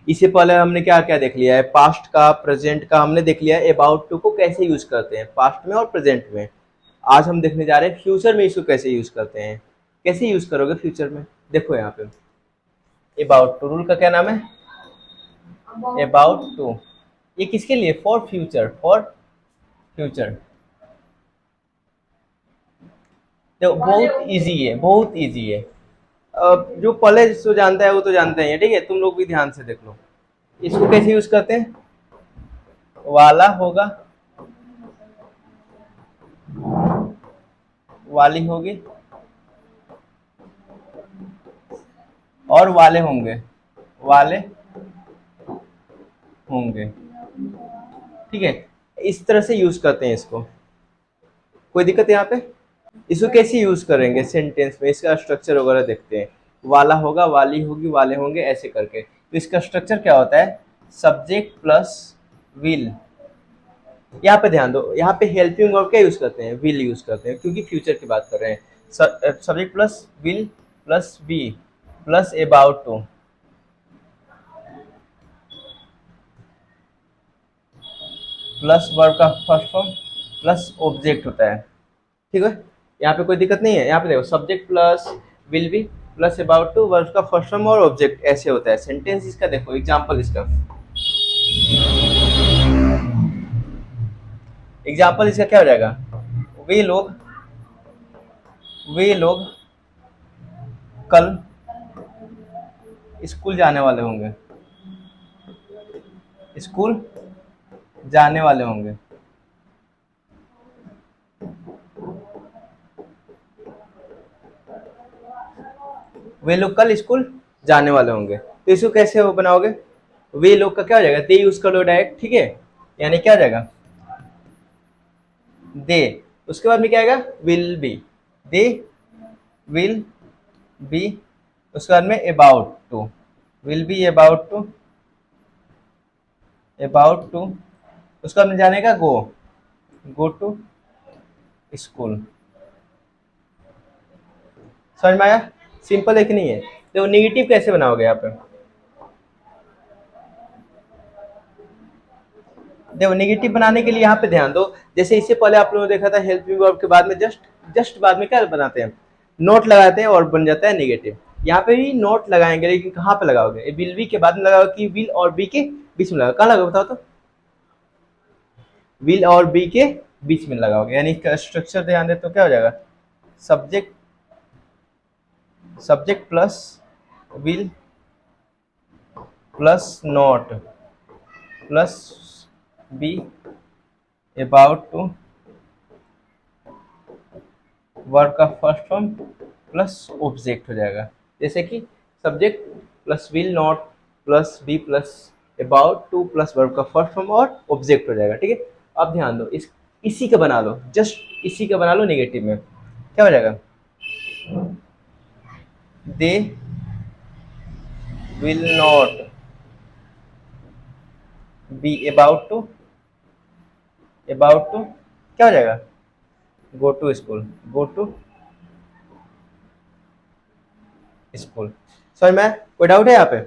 इससे पहले हमने क्या क्या देख लिया है, पास्ट का, प्रेजेंट का हमने देख लिया है, अबाउट टू को कैसे यूज करते हैं पास्ट में और प्रेजेंट में। आज हम देखने जा रहे हैं फ्यूचर में इसको कैसे यूज करते हैं। कैसे यूज करोगे फ्यूचर में, देखो यहाँ पे अबाउट टू रूल का क्या नाम है, अबाउट टू। ये किसके लिए, फॉर फ्यूचर, फॉर फ्यूचर। तो बहुत इजी है, बहुत इजी है। जो पहले जो जानता है वो तो जानते ही है, ठीक है, तुम लोग भी ध्यान से देख लो। इसको कैसे यूज करते हैं, वाला होगा, वाली होगी, और वाले होंगे, वाले होंगे, ठीक है। इस तरह से यूज करते हैं इसको। कोई दिक्कत है यहाँ पे। इसको कैसे यूज करेंगे सेंटेंस में, इसका स्ट्रक्चर वगैरह देखते हैं। वाला होगा, वाली होगी, वाले होंगे, ऐसे करके। तो इसका स्ट्रक्चर क्या होता है, सब्जेक्ट प्लस विल। यहाँ पे ध्यान दो, यहाँ पे हेल्पिंग वर्ब क्या यूज करते हैं, विल यूज करते हैं, क्योंकि फ्यूचर की बात कर रहे हैं। Subject plus will plus be plus about to plus verb का फर्स्ट फॉर्म प्लस ऑब्जेक्ट होता है, ठीक है। यहाँ पे कोई दिक्कत नहीं है। यहाँ पे देखो subject plus will be plus about to verb का फर्स्ट फॉर्म और ऑब्जेक्ट, ऐसे होता है सेंटेंस इसका। देखो एग्जांपल इसका, एग्जांपल इसका क्या हो जाएगा, वे लोग, वे लोग कल स्कूल जाने वाले होंगे, स्कूल जाने वाले होंगे। वे लोग कल स्कूल जाने वाले होंगे, तो इसको कैसे वो बनाओगे, वे लोग का क्या हो जाएगा, दे यूज कर लो डायरेक्ट, ठीक है। यानी क्या हो जाएगा, दे, उसके बाद में क्या आएगा, will be, they will be, उसके बाद में about to, will be about to, about to, उसके बाद में जाने का गो, गो टू स्कूल। समझ में आया, सिंपल है कि नहीं है। तो निगेटिव कैसे बनाओगे यहाँ पे, देखो नेगेटिव बनाने के लिए यहाँ पे ध्यान दो। जैसे इससे पहले आप लोगों ने देखा था हेल्पिंग वर्ब के बाद में जस्ट जस्ट बाद में क्या बनाते हैं, नोट लगाते हैं और बन जाता है नेगेटिव। यहाँ पे भी नोट लगाएंगे, लेकिन कहाँ पे लगाओगे, विल बी के बाद में लगाओगे कि विल और बी के बीच में लगाओगे, कहाँ लगाओगे बताओ तो, विल और बी के बीच में लगाओगे। यानी इसका स्ट्रक्चर ध्यान दे तो क्या हो जाएगा, subject, subject plus will plus not plus be about to verb का फर्स्ट फॉर्म प्लस ऑब्जेक्ट हो जाएगा। जैसे कि subject plus will not plus be plus about to plus verb का फर्स्ट फॉर्म और ऑब्जेक्ट हो जाएगा, ठीक है। अब ध्यान दो, इसी का बना लो, जस्ट इसी का बना लो नेगेटिव में, क्या हो जाएगा, they will not be about to क्या हो जाएगा, go to school, go to school. समझ में आया? कोई डाउट है यहाँ पे।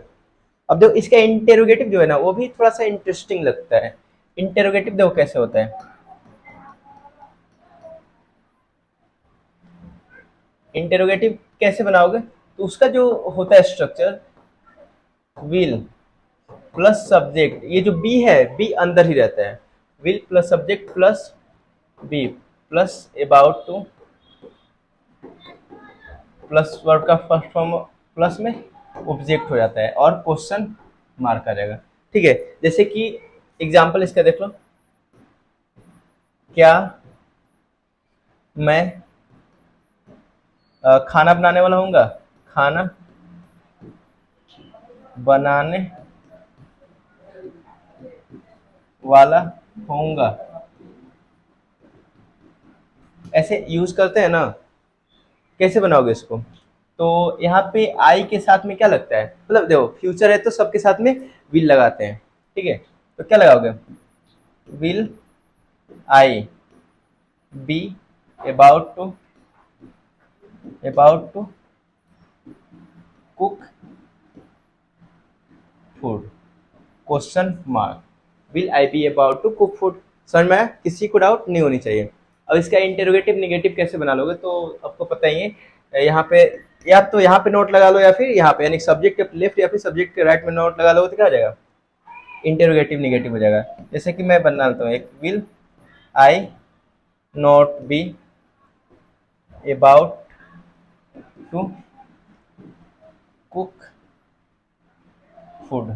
अब देखो इसका इंटेरोगेटिव जो है ना, वो भी थोड़ा सा इंटरेस्टिंग लगता है। इंटेरोगेटिव देखो कैसे होता है, इंटेरोगेटिव कैसे बनाओगे, तो उसका जो होता है स्ट्रक्चर, विल प्लस सब्जेक्ट, ये जो बी है बी अंदर ही रहता है, will plus subject plus be plus about to plus verb का फर्स्ट फॉर्म प्लस में ऑब्जेक्ट हो जाता है और क्वेश्चन मार्क आ जाएगा, ठीक है। जैसे कि एग्जांपल इसका देख लो, क्या मैं खाना बनाने वाला हूँगा, खाना बनाने वाला होऊंगा, ऐसे यूज करते हैं ना। कैसे बनाओगे इसको, तो यहाँ पे आई के साथ में क्या लगता है, मतलब देखो फ्यूचर है तो सबके साथ में विल लगाते हैं, ठीक है। तो क्या लगाओगे, will I be about to, about to cook food, question mark, will I be about to cook food. समझ में आया? किसी को डाउट नहीं होनी चाहिए। अब इसका इंटेरोगेटिव निगेटिव कैसे बना लोगे तो आपको पता ही है, यहाँ पे या तो यहाँ पे नोट लगा लो या फिर यहाँ पे, यानी सब्जेक्ट के लेफ्ट या फिर सब्जेक्ट के राइट में नोट लगा लो तो क्या हो जाएगा, इंटेरोगेटिव निगेटिव हो जाएगा। जैसे कि मैं बनाता हूँ एक, will I not be about to cook food,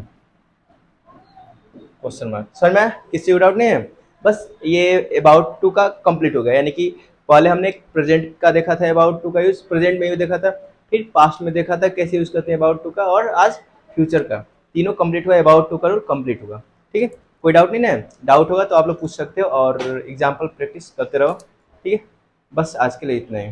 question mark. समझ में आया? किसी को डाउट नहीं है? बस ये अबाउट टू का कंप्लीट हो गया, यानी कि पहले हमने एक प्रेजेंट का देखा था अबाउट टू का यूज, प्रेजेंट में यूज देखा था, फिर पास्ट में देखा था कैसे यूज करते हैं अबाउट टू का, और आज फ्यूचर का। तीनों कंप्लीट हुआ, अबाउट टू का रूल कंप्लीट होगा। ठीक है, कोई डाउट नहीं ना? डाउट होगा तो आप लोग पूछ सकते हो और एग्जाम्पल प्रैक्टिस करते रहो। ठीक है, बस आज के लिए इतना ही।